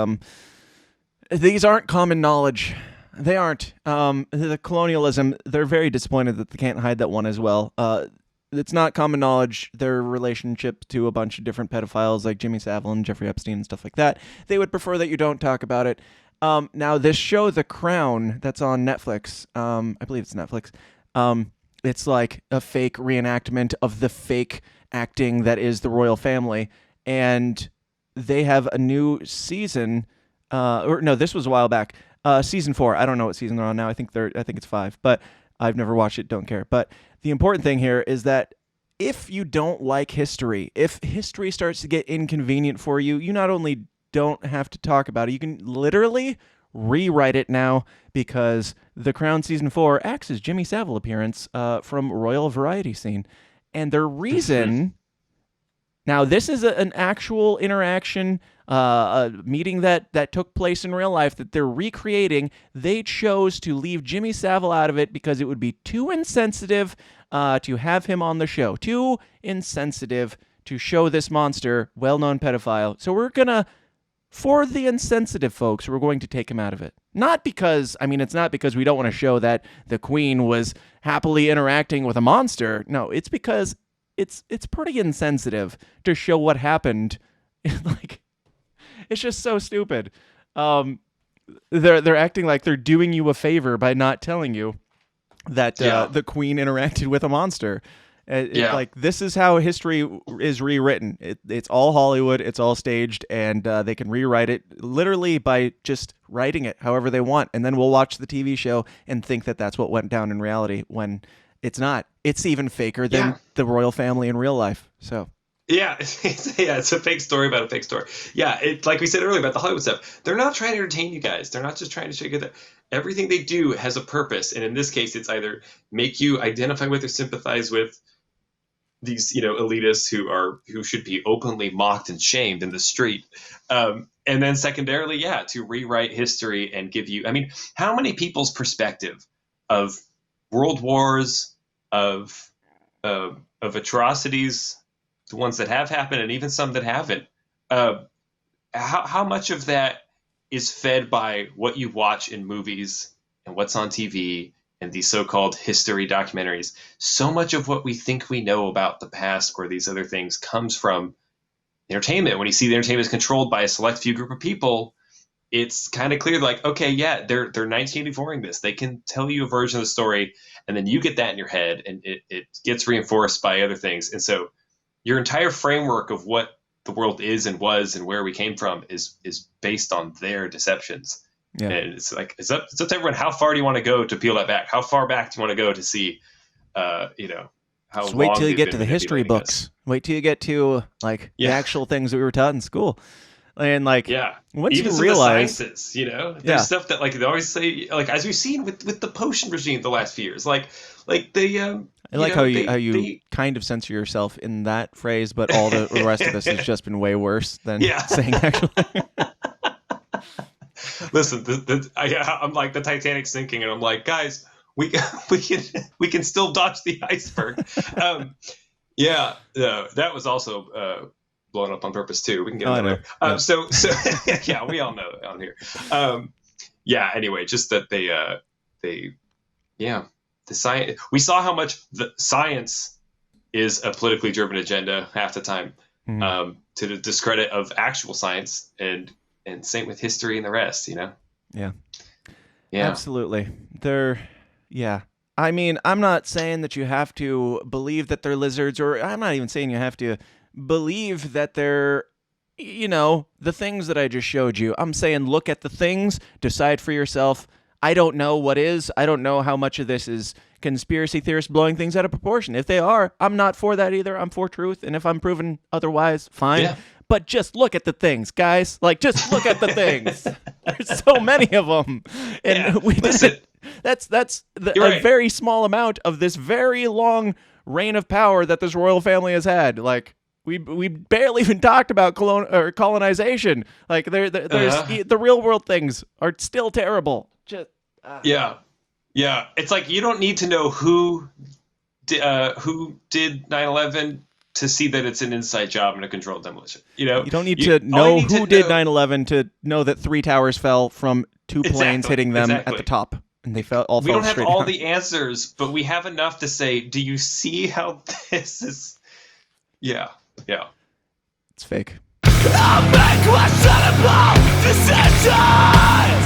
these aren't common knowledge. They aren't. The colonialism, they're very disappointed that they can't hide that one as well. It's not common knowledge, their relationship to a bunch of different pedophiles like Jimmy Savile and Jeffrey Epstein and stuff like that. They would prefer that you don't talk about it. Now, this show, The Crown, that's on Netflix, I believe it's Netflix, it's like a fake reenactment of the fake acting that is the royal family. And they have a new season, or no, this was a while back, season 4. I don't know what season they're on now. I think it's 5, but I've never watched it, don't care. But the important thing here is that if you don't like history, if history starts to get inconvenient for you, you not only don't have to talk about it, you can literally rewrite it now, because The Crown season 4 acts as Jimmy Savile appearance from Royal Variety Scene. And their reason... Now, this is an actual interaction, a meeting that took place in real life that they're recreating. They chose to leave Jimmy Savile out of it because it would be too insensitive to have him on the show. Too insensitive to show this monster, well-known pedophile. So we're going to, for the insensitive folks, we're going to take him out of it. Not because, it's not because we don't want to show that the Queen was happily interacting with a monster. No, it's because it's pretty insensitive to show what happened. Like, it's just so stupid. They're acting like they're doing you a favor by not telling you that the Queen interacted with a monster. Like, this is how history is rewritten. It's all Hollywood. It's all staged, and they can rewrite it literally by just writing it however they want. And then we'll watch the TV show and think that that's what went down in reality, when it's not. It's even faker than the royal family in real life. So yeah, it's a fake story about a fake story. Yeah, like we said earlier about the Hollywood stuff, they're not trying to entertain you guys. They're not just trying to show you that everything they do has a purpose. And in this case, it's either make you identify with or sympathize with these, elitists who should be openly mocked and shamed in the street. And then secondarily, to rewrite history and give you, how many people's perspective of world wars, of atrocities, the ones that have happened and even some that haven't, how much of that is fed by what you watch in movies and what's on TV and these so-called history documentaries? So much of what we think we know about the past or these other things comes from entertainment. When you see the entertainment is controlled by a select few group of people, it's kind of clear, like, okay, yeah, they're 1984ing this. They can tell you a version of the story, and then you get that in your head, and it gets reinforced by other things. And so your entire framework of what the world is and was and where we came from is based on their deceptions. Yeah. And it's like, it's up to everyone. How far do you want to go to peel that back? How far back do you want to go to see, how just wait till you get to the history books. Wait till you get to, like, the actual things that we were taught in school. And, like, once even you realize, the sciences, there's stuff that, like, they always say, like, as we've seen with the potion regime the last few years, like they, I like how you kind of censor yourself in that phrase, but all the rest of this has just been way worse than saying actually. Listen, I'm like the Titanic sinking, and I'm like, guys, we can still dodge the iceberg. That was also blown up on purpose too. We can get into that. So yeah, we all know on here. Anyway, just that the science. We saw how much the science is a politically driven agenda half the time. to the discredit of actual science, and same with history and the rest, you know? Yeah. Yeah. Absolutely. Yeah. I mean, I'm not saying that you have to believe that they're lizards, or I'm not even saying you have to believe that they're, the things that I just showed you. I'm saying look at the things, decide for yourself. I don't know what is. I don't know how much of this is conspiracy theorists blowing things out of proportion. If they are, I'm not for that either. I'm for truth. And if I'm proven otherwise, fine. Yeah. But just look at the things, guys. Like, just look at the things. There's so many of them. And listen. That's a very small amount of this very long reign of power that this royal family has had. Like, we barely even talked about colonization. Like, there's the real world things are still terrible. Just yeah. It's like you don't need to know who did 9/11 to see that it's an inside job and a controlled demolition. You don't need to know who did 9/11 to know that 3 towers fell from 2 planes hitting them at the top, and they all fell straight down. We don't have all the answers, but we have enough to say, do you see how this is? Yeah. It's fake. I'll make questionable decisions.